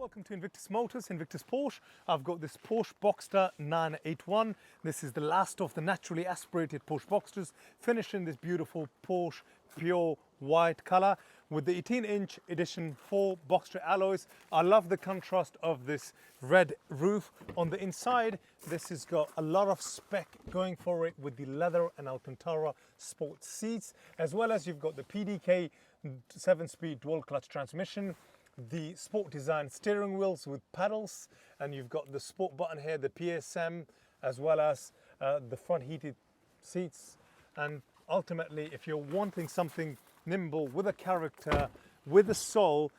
Welcome to Invictus Motors, Invictus Porsche. I've got this Porsche Boxster 981. This is the last of the naturally aspirated Porsche Boxsters, finished in this beautiful Porsche pure white color with the 18-inch edition 4 Boxster alloys. I love the contrast of this red roof. On the inside, this has got a lot of spec going for it with the leather and Alcantara sports seats, as well as you've got the PDK 7-speed dual clutch transmission, the sport design steering wheels with pedals, and you've got the sport button here, the PSM, as well as the front heated seats. And ultimately, if you're wanting something nimble with a character, with a soul,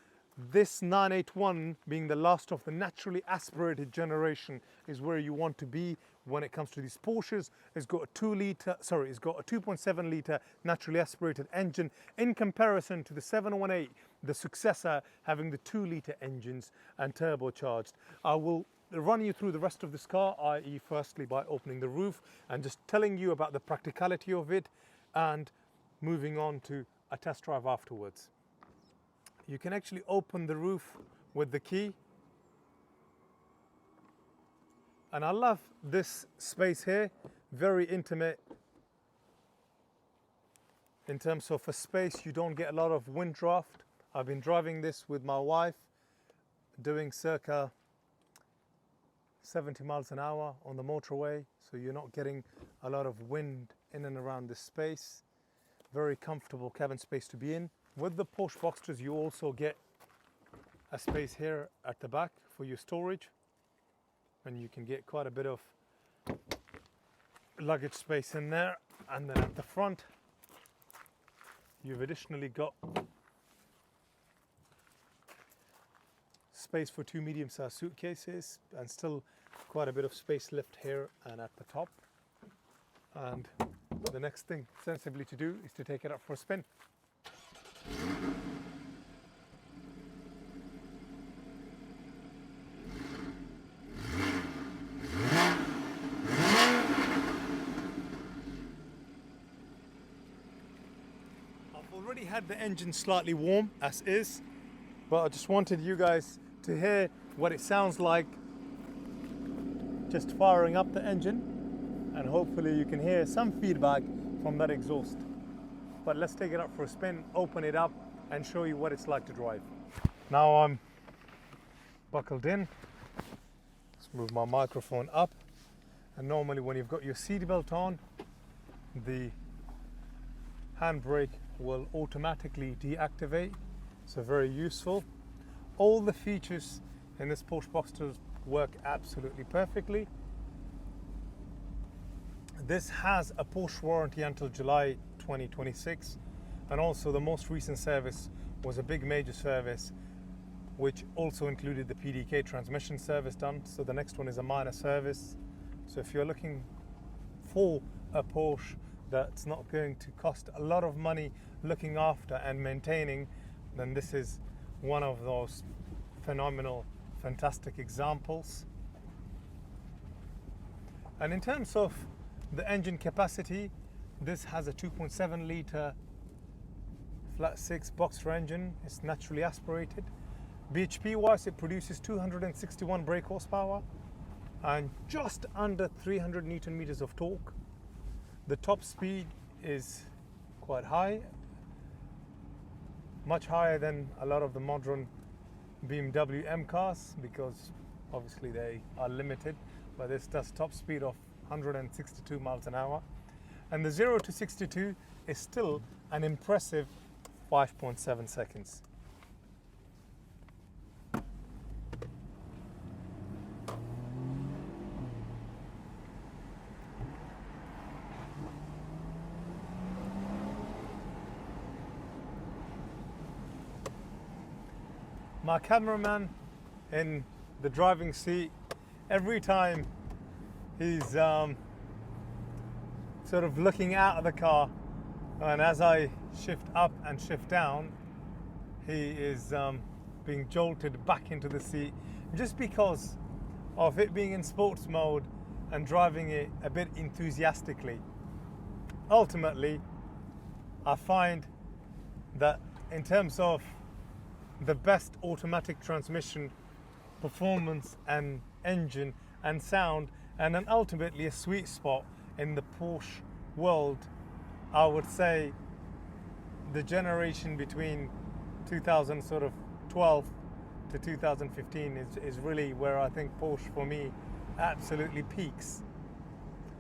this 981, being the last of the naturally aspirated generation, is where you want to be when it comes to these Porsches. It's got a 2.7 litre naturally aspirated engine in comparison to the 718, the successor, having the 2 litre engines and turbocharged. I will run you through the rest of this car, i.e. firstly by opening the roof and just telling you about the practicality of it, and moving on to a test drive afterwards. You can actually open the roof with the key. And I love this space here, very intimate. In terms of a space, you don't get a lot of wind draft. I've been driving this with my wife, doing circa 70 miles an hour on the motorway, so you're not getting a lot of wind in and around this space. Very comfortable cabin space to be in. With the Porsche Boxsters, you also get a space here at the back for your storage, and you can get quite a bit of luggage space in there. And then at the front, you've additionally got space for 2 medium-sized suitcases, and still quite a bit of space left here and at the top. And the next thing sensibly to do is to take it up for a spin. I've already had the engine slightly warm as is, but I just wanted you guys to hear what it sounds like just firing up the engine, and hopefully you can hear some feedback from that exhaust. But let's take it up for a spin, open it up, and show you what it's like to drive. Now I'm buckled in. Let's move my microphone up. And normally when you've got your seatbelt on, the handbrake will automatically deactivate. So very useful. All the features in this Porsche Boxster work absolutely perfectly. This has a Porsche warranty until July 2026, and also the most recent service was a big major service, which also included the PDK transmission service done. So the next one is a minor service. So if you're looking for a Porsche that's not going to cost a lot of money looking after and maintaining, then this is one of those phenomenal, fantastic examples. And in terms of the engine capacity, this has a 2.7 litre flat 6 Boxster engine. It's naturally aspirated. BHP wise, it produces 261 brake horsepower and just under 300 Newton meters of torque. The top speed is quite high, much higher than a lot of the modern BMW M cars, because obviously they are limited, but this does top speed of 162 miles an hour. And the 0 to 62 is still an impressive 5.7 seconds. My cameraman in the driving seat, every time he's sort of looking out of the car, and as I shift up and shift down, he is being jolted back into the seat, just because of it being in sports mode and driving it a bit enthusiastically. Ultimately, I find that in terms of the best automatic transmission performance and engine and sound, and then ultimately a sweet spot in the Porsche world. I would say the generation between 2012 to 2015 is really where I think Porsche for me absolutely peaks.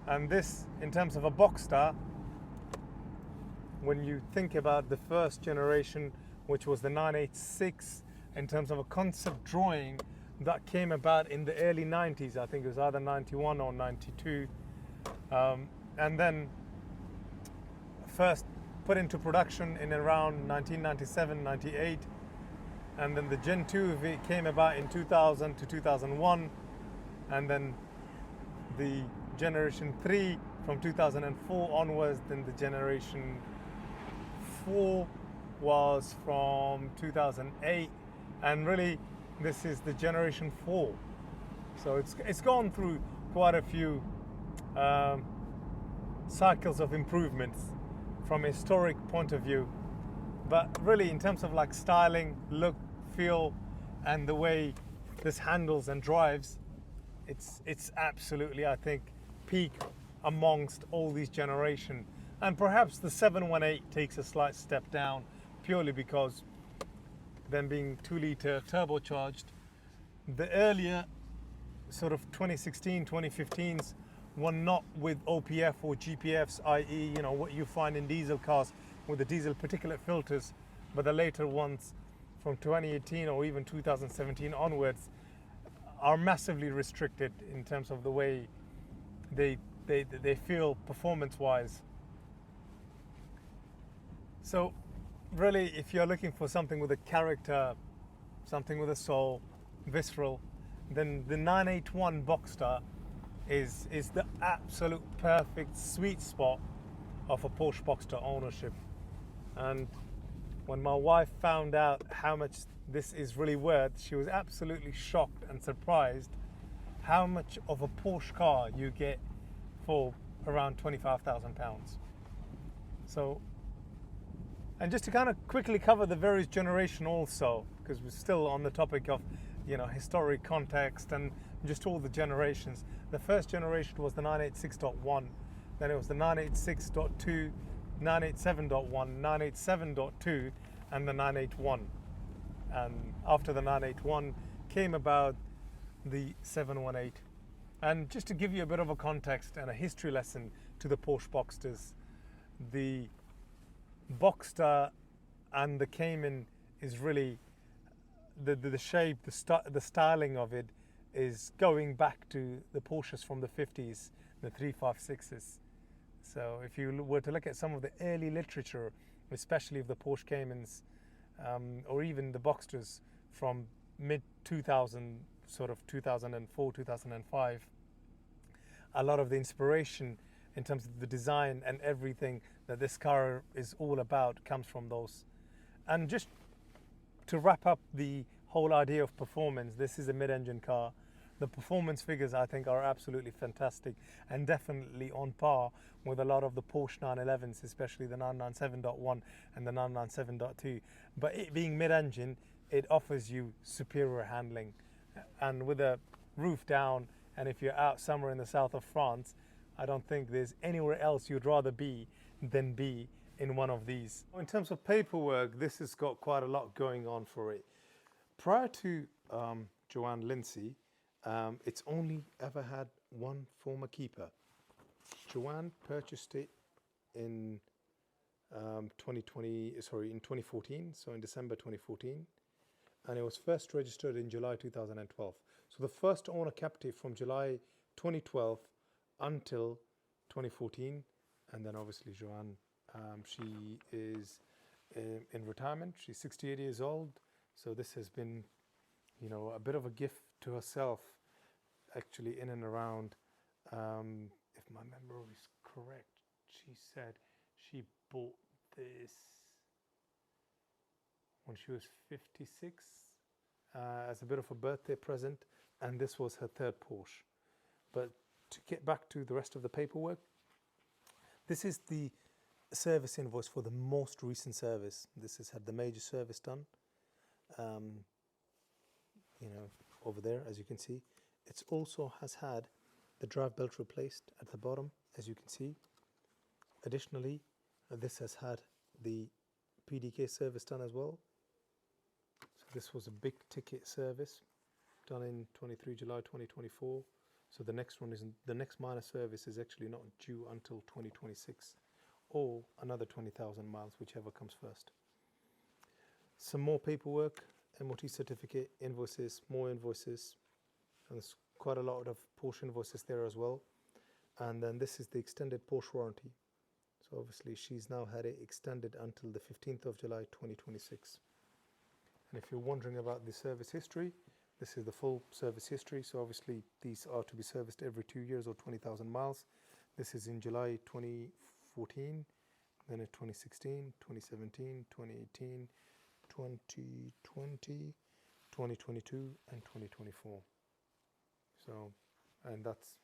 And this, in terms of a Boxster, when you think about the first generation, which was the 986, in terms of a concept drawing that came about in the early 90s, I think it was either 91 or 92, and then first put into production in around 1997, 98, and then the Gen 2 of it came about in 2000 to 2001, and then the Generation 3 from 2004 onwards, then the Generation 4 was from 2008, and really this is the Generation 4. So it's gone through quite a few cycles of improvements from a historic point of view, but really in terms of like styling, look, feel, and the way this handles and drives, it's absolutely, I think, peak amongst all these generation. And perhaps the 718 takes a slight step down purely because them being 2-litre turbocharged. The earlier sort of 2016, 2015s were not with OPF or GPFs, i.e., you know, what you find in diesel cars with the diesel particulate filters, but the later ones from 2018 or even 2017 onwards are massively restricted in terms of the way they feel performance-wise. So really, if you're looking for something with a character, something with a soul, visceral, then the 981 Boxster is the absolute perfect sweet spot of a Porsche Boxster ownership. And when my wife found out how much this is really worth, she was absolutely shocked and surprised how much of a Porsche car you get for around £25,000. So, and just to kind of quickly cover the various generation also, because we're still on the topic of, you know, historic context and just all the generations. The first generation was the 986.1, then it was the 986.2, 987.1, 987.2, and the 981. And after the 981 came about the 718. And just to give you a bit of a context and a history lesson to the Porsche Boxsters, the Boxster and the Cayman is really the shape, the styling of it is going back to the Porsches from the 50s, the 356s. So if you were to look at some of the early literature, especially of the Porsche Caymans, or even the Boxsters from mid 2000, sort of 2004, 2005, a lot of the inspiration in terms of the design and everything that this car is all about comes from those. And just to wrap up the whole idea of performance, this is a mid-engine car. The performance figures, I think, are absolutely fantastic and definitely on par with a lot of the Porsche 911s, especially the 997.1 and the 997.2. But it being mid-engine, it offers you superior handling. And with a roof down, and if you're out somewhere in the south of France, I don't think there's anywhere else you'd rather be than be in one of these. In terms of paperwork, this has got quite a lot going on for it. Prior to Joanne Lindsay, it's only ever had one former keeper. Joanne purchased it in 2014, so in December 2014, and it was first registered in July 2012. So the first owner kept it from July 2012 until 2014, and then obviously Joanne, she is in retirement. She's 68 years old, so this has been, you know, a bit of a gift to herself, actually, in and around, if my memory is correct, she said she bought this when she was 56 as a bit of a birthday present, and this was her third Porsche. But to get back to the rest of the paperwork, this is the service invoice for the most recent service. This has had the major service done. you know, over there, as you can see. It also has had the drive belt replaced at the bottom, as you can see. Additionally, this has had the PDK service done as well. So this was a big ticket service done in 23 July 2024. So the next one isn't, the next minor service is actually not due until 2026 or another 20,000 miles, whichever comes first. Some more paperwork, MOT certificate, invoices, more invoices, and there's quite a lot of Porsche invoices there as well. And then this is the extended Porsche warranty. So obviously she's now had it extended until the 15th of July 2026. And if you're wondering about the service history, this is the full service history. So obviously these are to be serviced every 2 years or 20,000 miles. This is in July 2014, then in 2016, 2017, 2018, 2020, 2022 and 2024. So, and that's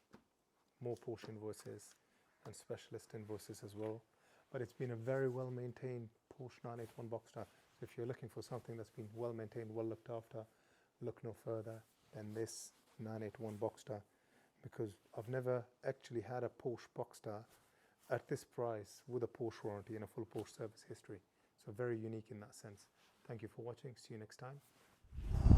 more Porsche invoices and specialist invoices as well. But it's been a very well maintained Porsche 981 Boxster. So if you're looking for something that's been well maintained, well looked after, look no further than this 981 Boxster, because I've never actually had a Porsche Boxster at this price with a Porsche warranty and a full Porsche service history. So very unique in that sense. Thank you for watching. See you next time.